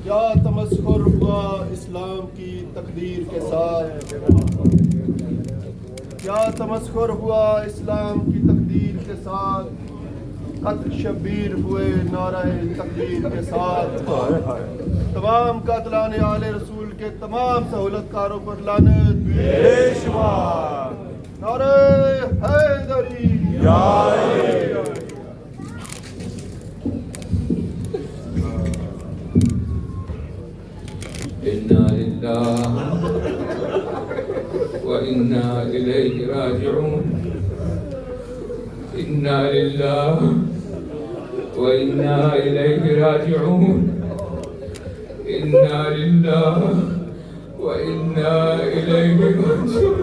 क्या तमस्खुर हुआ इस्लाम की तकदीर के साथ, क्या तमस्खुर हुआ इस्लाम की तकदीर के साथ, कत्ल शब्बीर हुए नाराए तकदीर के साथ। तमाम कातलान आले रसूल के तमाम सहूलतकारों पर लानत बेशुमार। नारे हैदरी इन्ना लिल्लाह व इन्ना इलैहि राजिऊन। इन्ना लिल्लाह व इन्ना इलैहि राजिऊन। इन्ना लिल्लाह व इन्ना इलैहि राजिऊन।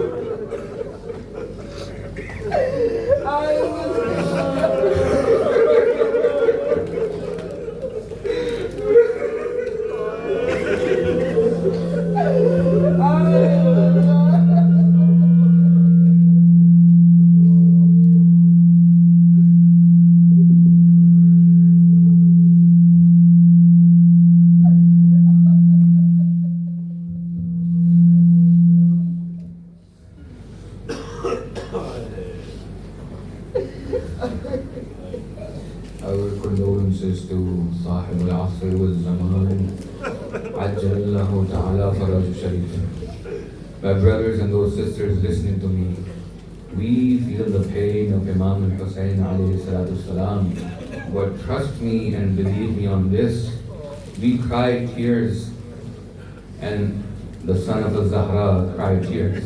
Our condolences to Sahib al-Asr wal-Zaman, Ajjalallahu ta'ala faraj sharif. My brothers and those sisters listening to me, we feel the pain of Imam al-Hussein alayhi salatu salam. But trust me and believe me on this, we cry tears and the son of al-Zahra cried tears.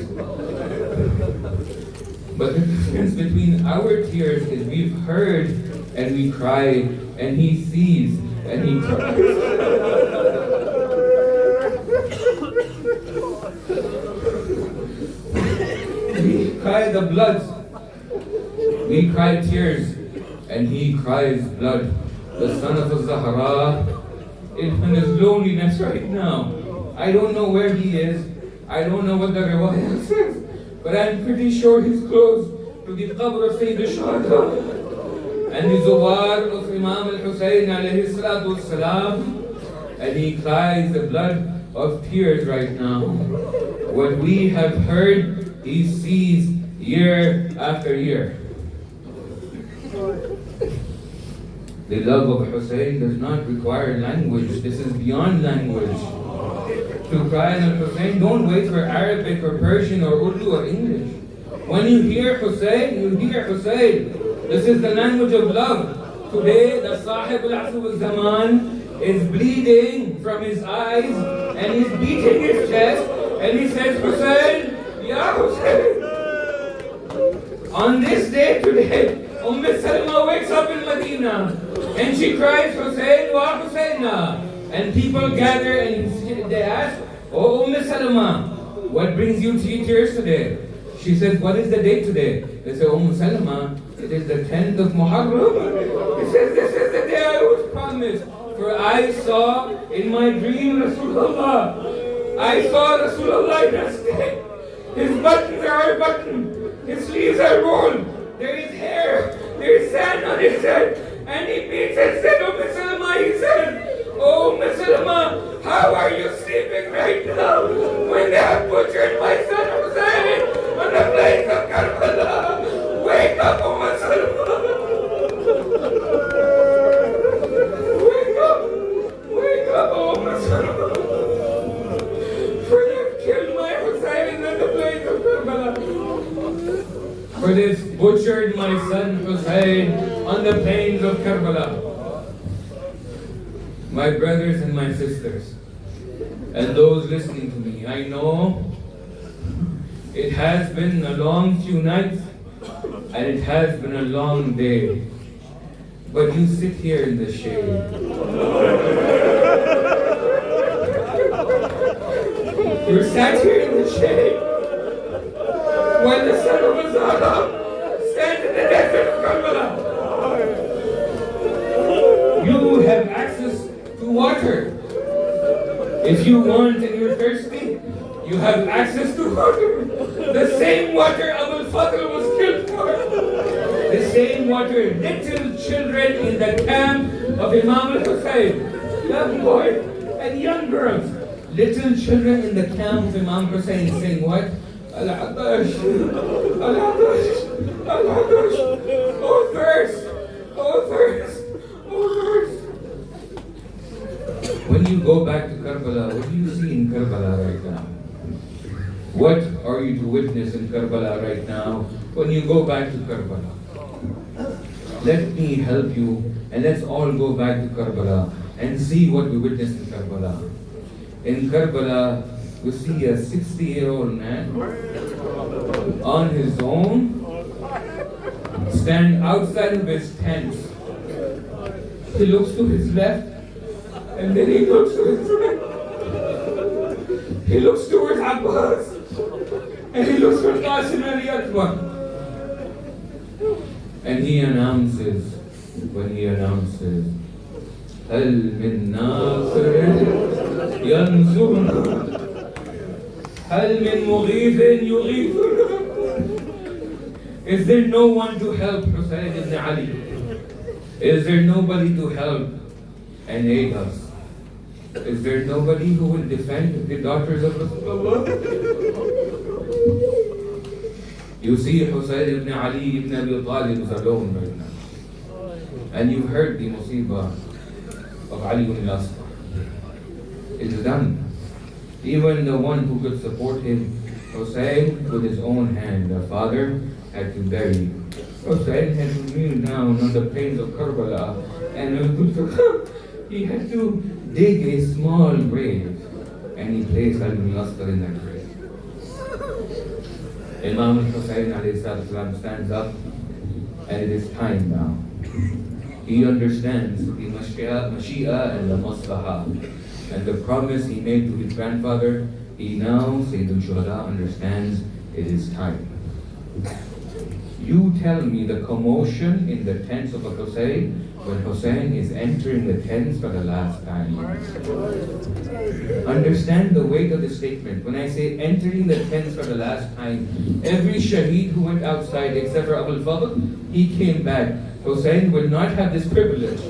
But the difference between our tears is we've heard and we cry, and he sees and he cries. We cry the blood, we cry tears, and he cries blood. The son of al-Zahra is in his loneliness right now. I don't know where he is, I don't know what the riwayah says, but I'm pretty sure he's close to the qabr of Sayyid al-Shuhada and the Zawar of Imam al-Hussein alayhi salatu wassalam, and he cries the blood of tears right now. What we have heard, he sees year after year. The love of Hussein does not require language. This is beyond language. To cry on Hussein, don't wait for Arabic or Persian or Urdu or English. When you hear Hussein, you hear Hussein. This is the language of love. Today, the Sahib al-Asr al-Zaman is bleeding from his eyes and he's beating his chest and he says, Hussein, Ya Hussein. On this day today, Salama wakes up in Medina and she cries, Hussein, Wa Husseinna. And people gather and they ask, Oh Salama, what brings you to tears today? She says, what is the date today? They say, Salama, it is the 10th of Muharram. He says, this is the day I was promised. For I saw in my dream Rasulullah. I saw Rasulullah in a state. His buttons are unbuttoned. His sleeves are rolled. There is hair. There is sand on his head. And he beats and said, Salama, he said, Salama, how are you sleeping right now when they have butchered my son Hussein on the plains of Karbala? Wake up, Salama! Wake up, Salama! For they've killed my Hussein on the plains of Karbala. For they've butchered my son Hussein on the plains of Karbala. My brothers and my sisters, and those listening to me, I know it has been a long few nights and it has been a long day, but you sit here in the shade. You sat here in the shade when the son of Azara stands in the desert of Karbala. You have access to water. If you want and you're thirsty, you have access to water. The same water Abu Fadl was killed for. The same water little children in the camp of Imam al-Hussein, young boy, and young girls, little children in the camp of Imam Hussein saying what? Al-Adash, Al-Adash, Al-Adash, oh thirst, oh thirst, oh thirst. When you go back to Karbala, what do you see in Karbala right now? What are you to witness in Karbala right now when you go back to Karbala? Let me help you and let's all go back to Karbala and see what we witnessed in Karbala. In Karbala, we see a 60-year-old man on his own stand outside of his tent. He looks to his left and then he looks to his right. He looks towards Abbas and he looks for Qasim Ali Akbar. And he announces, when he announces, هل من ناصر ينصرنا هل من مغيث يغيثنا. Is there no one to help Hussein ibn Ali? Is there nobody to help and aid us? Is there nobody who will defend the daughters of Rasulullah? You see Hussein ibn Ali ibn Abi Talib is alone right now. And you've heard the musibah of Ali ibn al-Asqar. It's done. Even the one who could support him, Hussein, with his own hand, the father, had to bury. Hussein had to kneel down on the plains of Karbala, and he had to dig a small grave, and he placed Ali ibn al-Asqar in that grave. Imam Hussein stands up, and it is time now. He understands the Mashi'a and the Maslaha, and the promise he made to his grandfather. He now, Sayyidul Shuhada, understands it is time. You tell me the commotion in the tents of Hussein when Hussein is entering the tents for the last time. Understand the weight of the statement. When I say entering the tents for the last time, every shaheed who went outside except for Abu al-Fadl, he came back. Hussein will not have this privilege.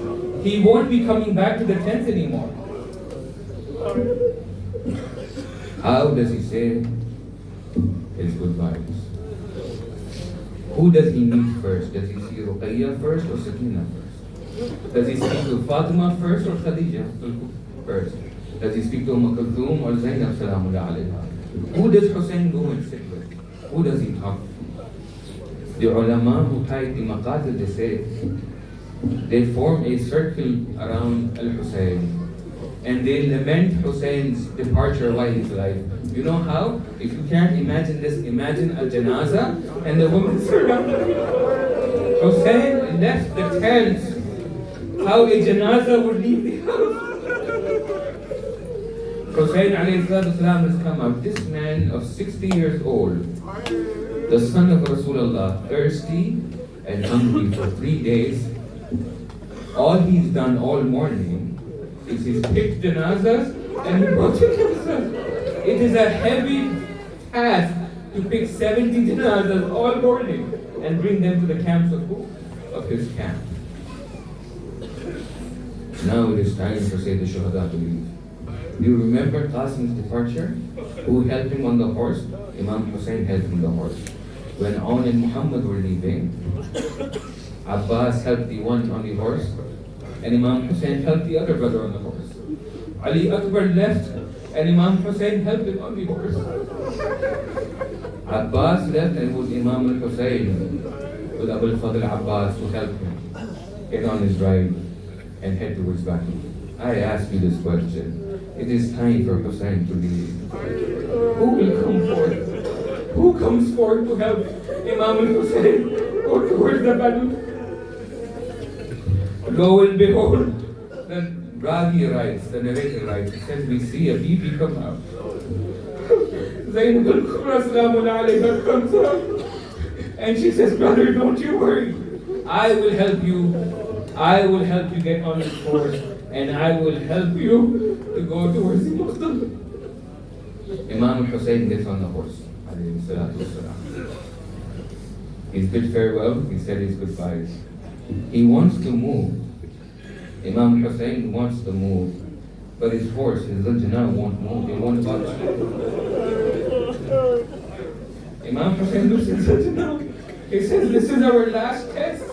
He won't be coming back to the tents anymore. How does he say his goodbyes? Who does he meet first? Does he see Ruqayya first or Sakina first? Does he speak to Fatima first or Khadija first? Does he speak to Kulthum or Zainab Salamullah alayha? Who does Hussein go and sit with? Who does he talk to? The ulama who tied the maqatil, they say, they form a circle around Al-Hussein and they lament Hussein's departure while he's alive. You know how? If you can't imagine this, imagine a janaza and the woman surrounded him. Hussein left the tent. How a janaza would leave the house. Hussein alayhi salam has come out. This man of 60 years old, the son of Rasulullah, thirsty and hungry for 3 days. All he's done all morning is he's picked janazas and he brought janazas. It is a heavy task to pick 70 janazas all morning and bring them to the camps of who? Of his camp. Now it is time for Sayyid al-Shuhada to leave. Do you remember Qasim's departure? Who helped him on the horse? Imam Hussein helped him on the horse. When Aun and Muhammad were leaving, Abbas helped the one on the horse, and Imam Hussein helped the other brother on the horse. Ali Akbar left, and Imam Hussein helped him on the horse. Abbas left, and it was Imam al-Hussein with Abu al-Fadl Abbas to help him get on his ride and head towards battle. I ask you this question. It is time for Hussein to leave. Who will come forth? Who comes forth to help Imam al-Hussein go towards the battle? Lo and behold, the Ravi writes, the narrator writes, he says, we see a baby come out. Zainab al-Kubra Salamullah alayha comes out. And she says, brother, don't you worry. I will help you. I will help you get on this horse. And I will help you to go towards the Muslim. Imam al-Hussein gets on the horse. He's bid farewell. He said his goodbyes. He wants to move. Imam Hussein wants to move. But his horse, his Zujana, won't move, it won't budge. Imam Hussain looks at Zujana. He says, this is our last test.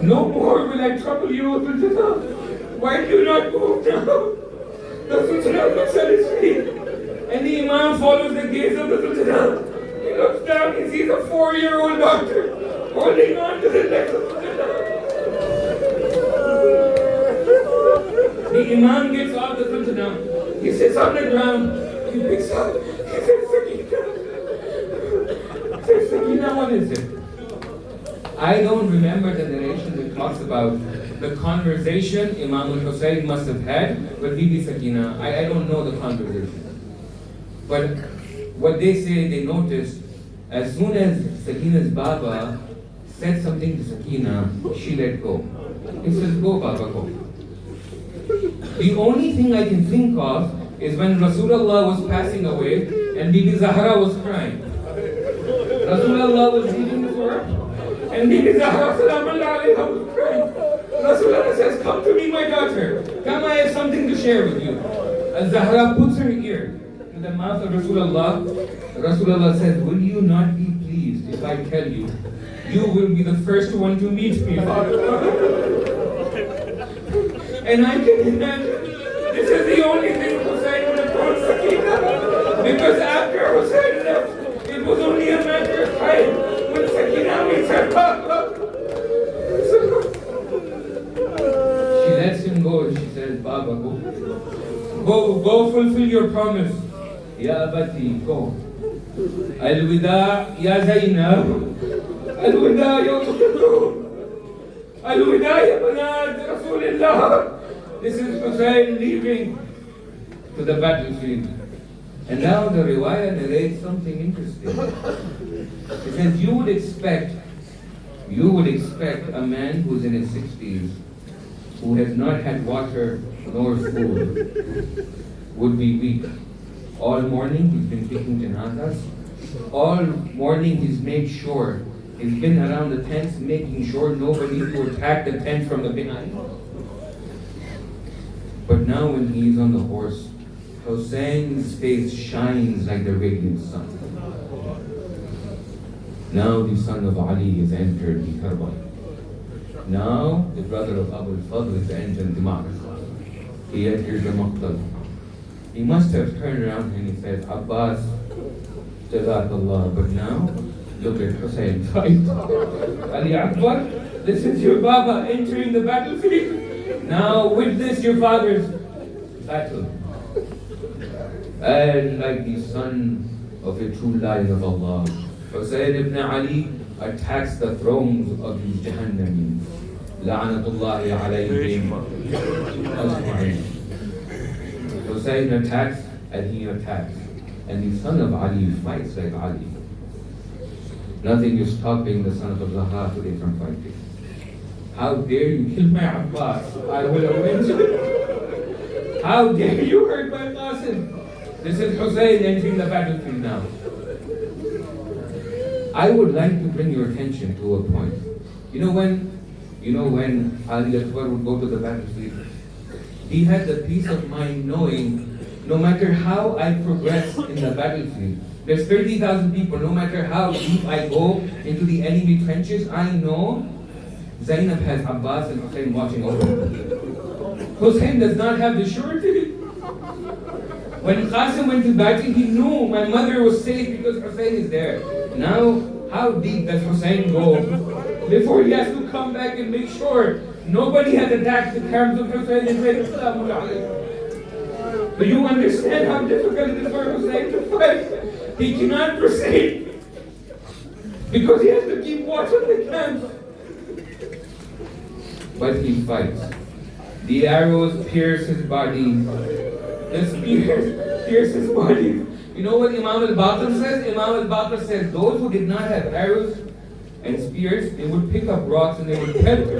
No more will I trouble you, Zujana. Why do you not move now? The Zujana looks at his feet. And the Imam follows the gaze of the Zujana. He looks down and sees a 4-year-old doctor holding on to the legs of the Zujana. The Imam gets off the Zujana. He sits on the ground. He picks up. He says, Sakina. He says, Sakina, what is it? I don't remember the narration that talks about the conversation Imam al-Hussein must have had with Bibi Sakina. I don't know the conversation. But what they say, they noticed, as soon as Sakina's Baba said something to Sakina, she let go. He says, go Baba, go. The only thing I can think of is when Rasulullah was passing away and Bibi Zahra was crying. Rasulullah was leaving the world and Bibi Zahra was crying. Rasulullah says, come to me, my daughter. Come, I have something to share with you. As Zahra puts her ear to the mouth of Rasulullah, Rasulullah says, will you not be pleased if I tell you, you will be the first one to meet me, And I can imagine, this is the only thing Hussein would have told Sakina. Because after Hussein left, it was only a matter of time when Sakina meets her Papa. She lets him go and she says, Baba, go fulfill your promise. Ya Abati, go. Al-Wida, Ya Zainab. Al-Wida, Ya Ukhtu. Al-Wida, Ya Banat Rasulullah. This is Hussein leaving to the battlefield. And now the riwayah narrates something interesting. It says, you would expect a man who's in his 60s, who has not had water nor food, would be weak. All morning he's been taking janazas. All morning he's made sure, he's been around the tents making sure nobody will attack the tent from the behind. But now when he's on the horse, Hussein's face shines like the radiant sun. Now the son of Ali has entered the Karbala. Now the brother of Abu al-Fadl has entered the Ma'raka. He enters the Maqtal. He must have turned around and he says, Abbas, Jazakallah, but now look at Hussein fight. Ali Akbar, this is your Baba entering the battlefield. Now witness your father's battle. And like the son of a true lion of Allah, Hussein ibn Ali attacks the thrones of these Jahannami. La'anatullahi alayhim ajma'in. Hussein attacks and he attacks. And the son of Ali fights like Ali. Nothing is stopping the son of Zahra today from fighting. How dare you kill my Abbas? I will avenge you. How dare you hurt my Qasim? This is Hussein entering the battlefield now. I would like to bring your attention to a point. You know when Ali Akbar would go to the battlefield, he had the peace of mind knowing no matter how I progress in the battlefield, there's 30,000 people, no matter how deep I go into the enemy trenches, I know Zainab has Abbas and Hussein watching over him. Hussein does not have the surety. When Qasim went to battle, he knew my mother was safe because Hussein is there. Now, how deep does Hussein go before he has to come back and make sure nobody has attacked the camps of Hussein and said, Assalamu alaikum. Do you understand how difficult it is for Hussein to fight? He cannot proceed because he has to keep watch on the camps. But he fights. The arrows pierce his body. The spears pierce his body. You know what Imam al-Baqir says? Imam al-Baqir says those who did not have arrows and spears, they would pick up rocks and they would pelt her.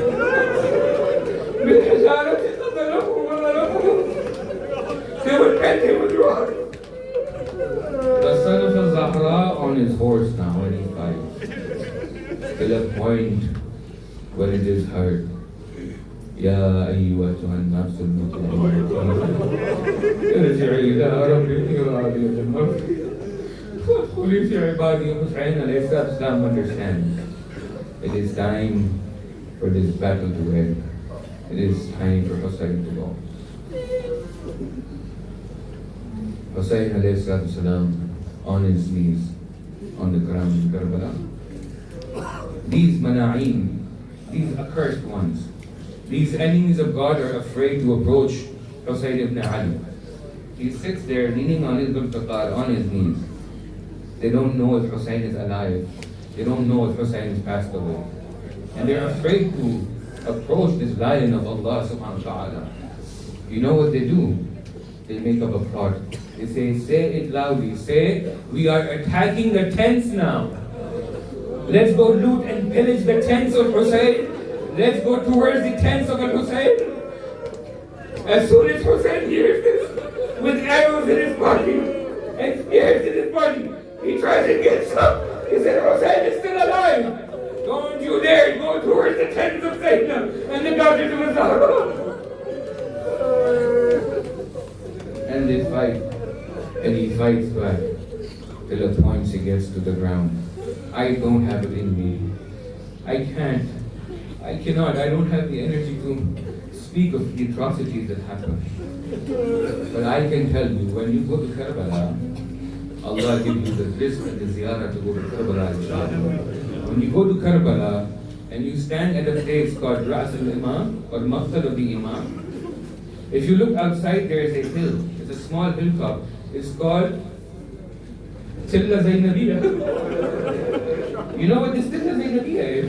They would pelt him with rocks. The son of al-Zahra on his horse now and he fights. Till a point where it is heard. يا أيتها النفس المطمئنة ارجعي إلى ربك راضية مرضية فادخلي في عبادي. Hussein alayhi salam understands it is time for this battle to end. It is time for Hussein to go. Hussein alayhi salam on his knees on the ground in Karbala. These mana'in, these accursed ones, these enemies of God are afraid to approach Hussein ibn Ali. He sits there leaning on his Zulfiqar on his knees. They don't know if Hussein is alive. They don't know if Hussein has passed away. And they're afraid to approach this lion of Allah subhanahu wa ta'ala. You know what they do? They make up a plot. They say it loudly, say, we are attacking the tents now. Let's go loot and pillage the tents of Hussein. Let's go towards the tents of Hussein. As soon as Hussein hears this, with arrows in his body and spears in his body, he tries to get some. He said, Hussein is still alive. Don't you dare go towards the tents of Zainab and the daughters of Zahra. And they fight. And he fights back till a point he gets to the ground. I don't have it in me. I cannot, I don't have the energy to speak of the atrocities that happen. But I can tell you, when you go to Karbala, Allah gives you the rizq and the ziyarah to go to Karbala, inshallah. When you go to Karbala, and you stand at a place called Ras al-Imam, or Maqtal of the Imam, if you look outside, there is a hill. It's a small hilltop. It's called Tilla Zainabiyya. You know what this Tilla Zainabiyya is?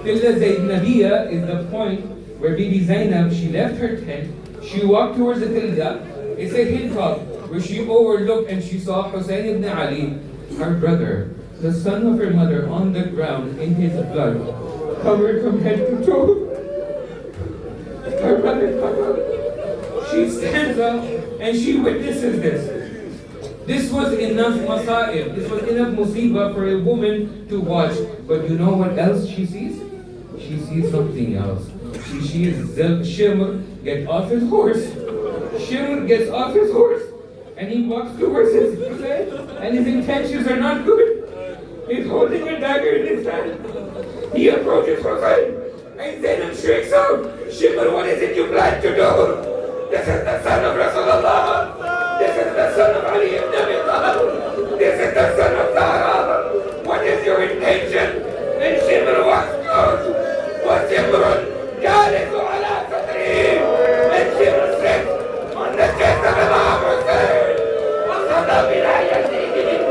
Tilla Zainabiyya is the point where Bibi Zainab, she left her tent, she walked towards the Tilla. It's a hilltop where she overlooked and she saw Hussein ibn Ali, her brother, the son of her mother, on the ground in his blood, covered from head to toe. Her brother covered. She stands up and she witnesses this. This was enough masa'ib, this was enough musibah for a woman to watch. But you know what else she sees? She sees something else. She sees Shimr get off his horse. Shimr gets off his horse and he walks towards his Hussein, and his intentions are not good. He's holding a dagger in his hand. He approaches Hussein and Zainab shrieks out, Shimr, what is it you plan to do? This is the son of Rasulullah. This is the son of Ali ibn Abi Talib. This is the son of Zahra. What is your intention? And Shimr walks close. وَشِمْرٌ جَالِسُ عَلَى صَدْرِهِ. And Shimr sits on the chest of Imam Hussein. وَصَلَى بِلَا يَدِيهِ.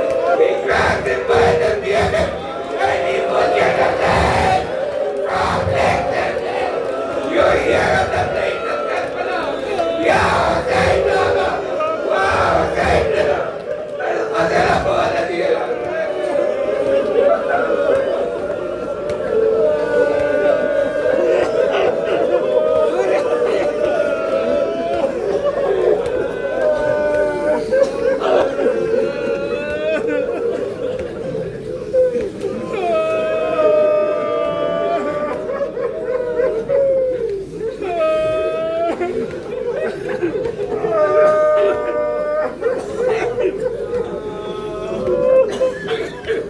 He grabs him by the beard and he puts him to death. From leg to leg. You hear the